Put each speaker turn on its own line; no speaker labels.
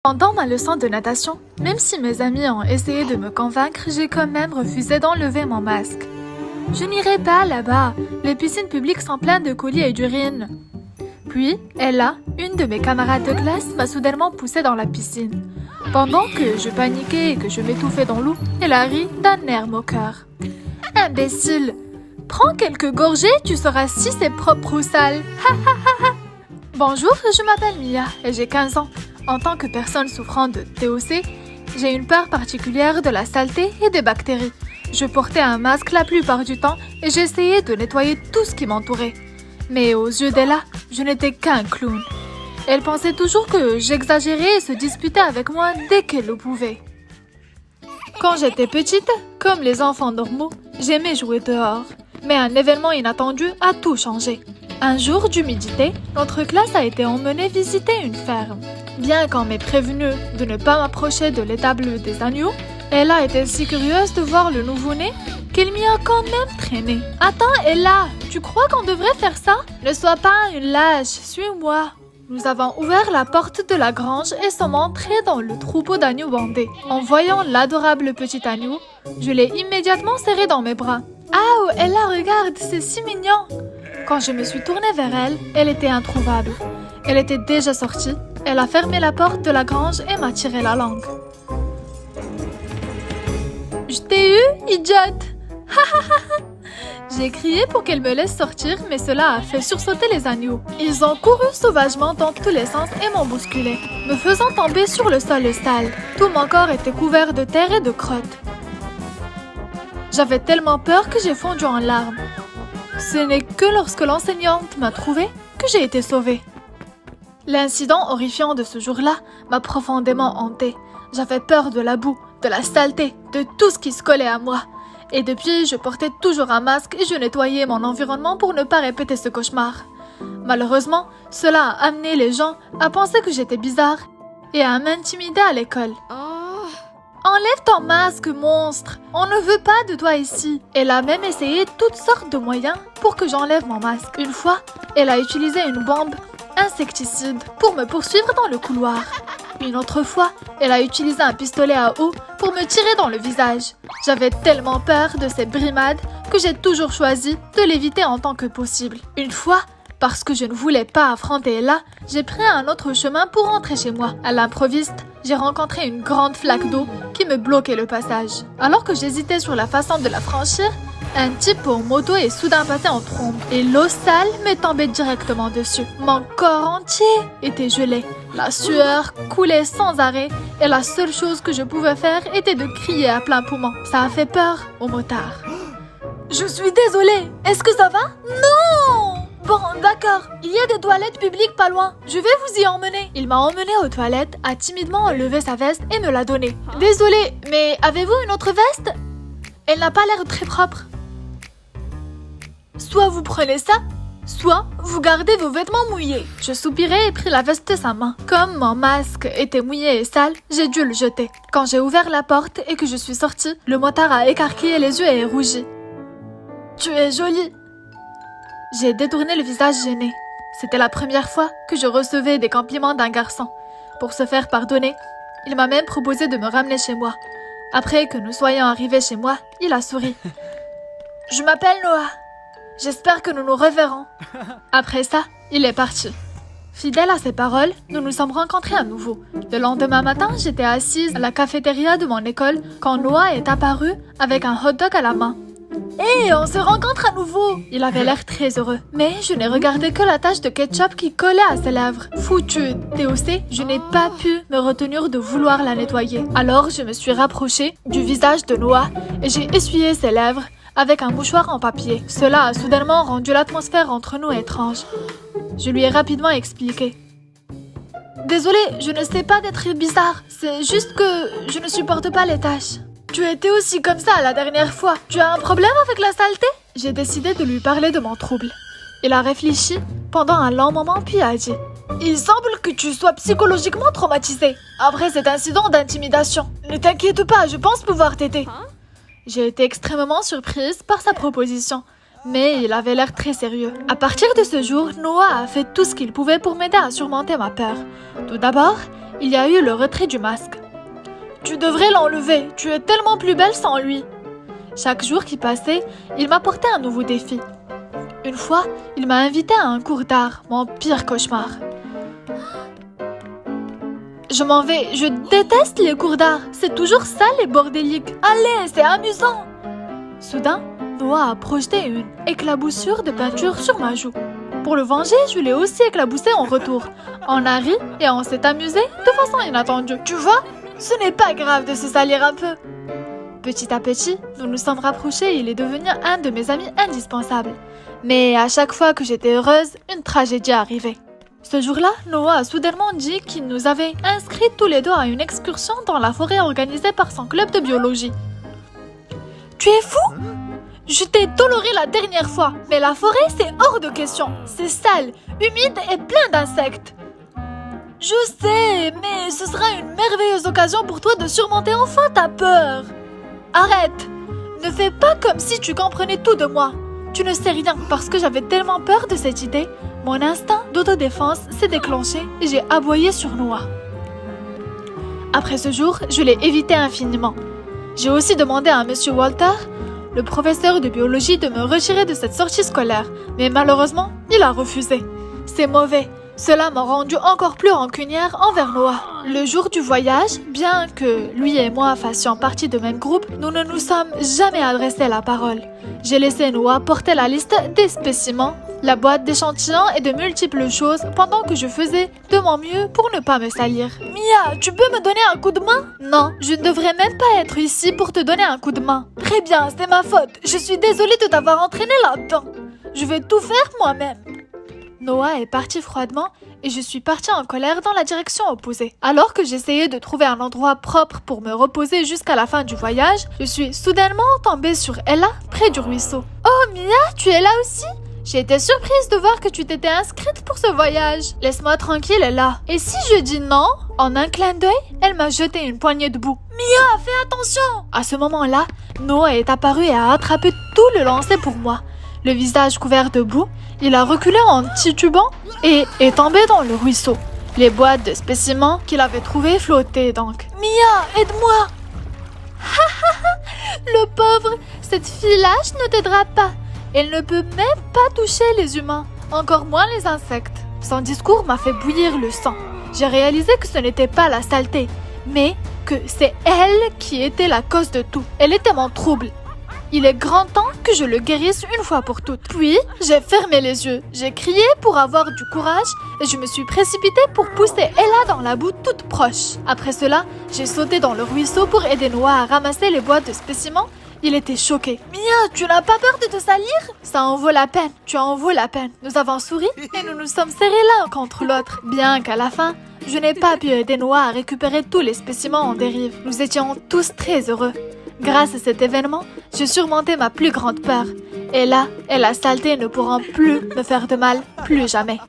Pendant ma leçon de natation, même si mes amis ont essayé de me convaincre, j'ai quand même refusé d'enlever mon masque. Je n'irai pas là-bas, les piscines publiques sont pleines de colis et d'urine. Puis, Ella, une de mes camarades de classe, m'a soudainement poussée dans la piscine. Pendant que je paniquais et que je m'étouffais dans l'eau, elle a ri d'un air moqueur. « Imbécile! Prends quelques gorgées, tu sauras si c'est propre ou sale. Ha ha ha ha! » Bonjour, je m'appelle Mia et j'ai 15 ans. En tant que personne souffrant de TOC, j'ai une peur particulière de la saleté et des bactéries. Je portais un masque la plupart du temps et j'essayais de nettoyer tout ce qui m'entourait. Mais aux yeux d'Ella, je n'étais qu'un clown. Elle pensait toujours que j'exagérais et se disputait avec moi dès qu'elle le pouvait. Quand j'étais petite, comme les enfants normaux, j'aimais jouer dehors. Mais un événement inattendu a tout changé. Un jour d'humidité, notre classe a été emmenée visiter une ferme. Bien qu'on m'ait prévenu de ne pas m'approcher de l'étable des agneaux, Ella était si curieuse de voir le nouveau-né qu'elle m'y a quand même traîné. « Attends, Ella, tu crois qu'on devrait faire ça? Ne sois pas une lâche, suis-moi. » Nous avons ouvert la porte de la grange et sommes entrés dans le troupeau d'agneaux bandés. En voyant l'adorable petit agneau, je l'ai immédiatement serré dans mes bras. « Ah, Ella, regarde, c'est si mignon !» Quand je me suis tournée vers elle, elle était introuvable. Elle était déjà sortie. Elle a fermé la porte de la grange et m'a tiré la langue. « Je t'ai eu, idiote !» J'ai crié pour qu'elle me laisse sortir, mais cela a fait sursauter les agneaux. Ils ont couru sauvagement dans tous les sens et m'ont bousculé, me faisant tomber sur le sol sale. Tout mon corps était couvert de terre et de crottes. J'avais tellement peur que j'ai fondu en larmes. Ce n'est que lorsque l'enseignante m'a trouvée que j'ai été sauvée. L'incident horrifiant de ce jour-là m'a profondément hantée. J'avais peur de la boue, de la saleté, de tout ce qui se collait à moi. Et depuis, je portais toujours un masque et je nettoyais mon environnement pour ne pas répéter ce cauchemar. Malheureusement, cela a amené les gens à penser que j'étais bizarre et à m'intimider à l'école. Enlève ton masque, monstre! On ne veut pas de toi ici. Elle a même essayé toutes sortes de moyens pour que j'enlève mon masque. Une fois, elle a utilisé une bombe insecticide pour me poursuivre dans le couloir. Une autre fois, elle a utilisé un pistolet à eau pour me tirer dans le visage. J'avais tellement peur de ces brimades que j'ai toujours choisi de l'éviter en tant que possible. Une fois, parce que je ne voulais pas affronter Ella, j'ai pris un autre chemin pour rentrer chez moi. À l'improviste, j'ai rencontré une grande flaque d'eau qui me bloquait le passage. Alors que j'hésitais sur la façon de la franchir, un type en moto est soudain passé en trombe et l'eau sale m'est tombée directement dessus. Mon corps entier était gelé. La sueur coulait sans arrêt et la seule chose que je pouvais faire était de crier à plein poumon. Ça a fait peur au motard. Je suis désolée. Est-ce que ça va? Non! Bon, d'accord. Il y a des toilettes publiques pas loin. Je vais vous y emmener. Il m'a emmené aux toilettes, a timidement enlevé sa veste et me l'a donnée. Désolée, mais avez-vous une autre veste? Elle n'a pas l'air très propre. Soit vous prenez ça, soit vous gardez vos vêtements mouillés. Je soupirai et pris la veste de sa main. Comme mon masque était mouillé et sale, j'ai dû le jeter. Quand j'ai ouvert la porte et que je suis sortie, le motard a écarquillé les yeux et rougi. Tu es jolie. J'ai détourné le visage gêné. C'était la première fois que je recevais des compliments d'un garçon. Pour se faire pardonner, il m'a même proposé de me ramener chez moi. Après que nous soyons arrivés chez moi, il a souri. Je m'appelle Noah. J'espère que nous nous reverrons. Après ça, il est parti. Fidèle à ses paroles, nous nous sommes rencontrés à nouveau. Le lendemain matin, j'étais assise à la cafétéria de mon école quand Noah est apparu avec un hot-dog à la main. Hé, on se rencontre à nouveau! Il avait l'air très heureux. Mais je n'ai regardé que la tache de ketchup qui collait à ses lèvres. Foutu TOC, je n'ai pas pu me retenir de vouloir la nettoyer. Alors je me suis rapprochée du visage de Noah et j'ai essuyé ses lèvres avec un mouchoir en papier. Cela a soudainement rendu l'atmosphère entre nous étrange. Je lui ai rapidement expliqué. Désolée, je ne sais pas d'être bizarre. C'est juste que je ne supporte pas les taches. Tu étais aussi comme ça la dernière fois. Tu as un problème avec la saleté? J'ai décidé de lui parler de mon trouble. Il a réfléchi pendant un long moment puis a dit. Il semble que tu sois psychologiquement traumatisé après cet incident d'intimidation. Ne t'inquiète pas, je pense pouvoir t'aider. J'ai été extrêmement surprise par sa proposition. mais il avait l'air très sérieux. À partir de ce jour, Noah a fait tout ce qu'il pouvait pour m'aider à surmonter ma peur. Tout d'abord, il y a eu le retrait du masque. « Tu devrais l'enlever, tu es tellement plus belle sans lui !» Chaque jour qui passait, il m'apportait un nouveau défi. Une fois, il m'a invité à un cours d'art, mon pire cauchemar. Je m'en vais, je déteste les cours d'art, c'est toujours sale et bordélique. Allez, c'est amusant! Soudain, Noah a projeté une éclaboussure de peinture sur ma joue. Pour le venger, je l'ai aussi éclaboussé en retour. On a ri et on s'est amusé de façon inattendue. Tu vois, ce n'est pas grave de se salir un peu. Petit à petit, nous nous sommes rapprochés et il est devenu un de mes amis indispensables. Mais à chaque fois que j'étais heureuse, une tragédie arrivait. Ce jour-là, Noah a soudainement dit qu'il nous avait inscrits tous les deux à une excursion dans la forêt organisée par son club de biologie. Tu es fou? Je t'ai toléré la dernière fois, mais la forêt, c'est hors de question. C'est sale, humide et plein d'insectes. Je sais, mais ce sera une merveilleuse occasion pour toi de surmonter enfin ta peur. Arrête! Ne fais pas comme si tu comprenais tout de moi. Tu ne sais rien parce que j'avais tellement peur de cette idée. Mon instinct d'autodéfense s'est déclenché et j'ai aboyé sur Noah. Après ce jour, je l'ai évité infiniment. J'ai aussi demandé à Monsieur Walter, le professeur de biologie, de me retirer de cette sortie scolaire, mais malheureusement, il a refusé. C'est mauvais. Cela m'a rendue encore plus rancunière envers Noah. Le jour du voyage, bien que lui et moi fassions partie du même groupe, nous ne nous sommes jamais adressé la parole. J'ai laissé Noah porter la liste des spécimens, la boîte d'échantillons et de multiples choses pendant que je faisais de mon mieux pour ne pas me salir. Mia, tu peux me donner un coup de main? Non, je ne devrais même pas être ici pour te donner un coup de main. Très bien, c'est ma faute. Je suis désolée de t'avoir entraîné là-dedans. Je vais tout faire moi-même. Noah est parti froidement et je suis partie en colère dans la direction opposée. Alors que j'essayais de trouver un endroit propre pour me reposer jusqu'à la fin du voyage, je suis soudainement tombée sur Ella près du ruisseau. Oh Mia, tu es là aussi? J'ai été surprise de voir que tu t'étais inscrite pour ce voyage. Laisse-moi tranquille, Ella. Et si je dis non? En un clin d'œil, elle m'a jeté une poignée de boue. Mia, fais attention! À ce moment-là, Noah est apparu et a attrapé tout le lancer pour moi. Le visage couvert de boue, il a reculé en titubant et est tombé dans le ruisseau. Les boîtes de spécimens qu'il avait trouvées flottaient donc. Mia, aide-moi! Le pauvre, cette fille lâche ne t'aidera pas. Elle ne peut même pas toucher les humains, encore moins les insectes. Son discours m'a fait bouillir le sang. J'ai réalisé que ce n'était pas la saleté, mais que c'est elle qui était la cause de tout. Elle était mon trouble. Il est grand temps que je le guérisse une fois pour toutes. Puis, j'ai fermé les yeux, j'ai crié pour avoir du courage et je me suis précipitée pour pousser Ella dans la boue toute proche. Après cela, j'ai sauté dans le ruisseau pour aider Noah à ramasser les boîtes de spécimens. Il était choqué. Mia, tu n'as pas peur de te salir? Ça en vaut la peine, tu en vaut la peine. Nous avons souri et nous nous sommes serrés l'un contre l'autre. Bien qu'à la fin, je n'ai pas pu aider Noah à récupérer tous les spécimens en dérive. Nous étions tous très heureux. Grâce à cet événement, j'ai surmonté ma plus grande peur. Et là, la saleté ne pourra plus me faire de mal, plus jamais.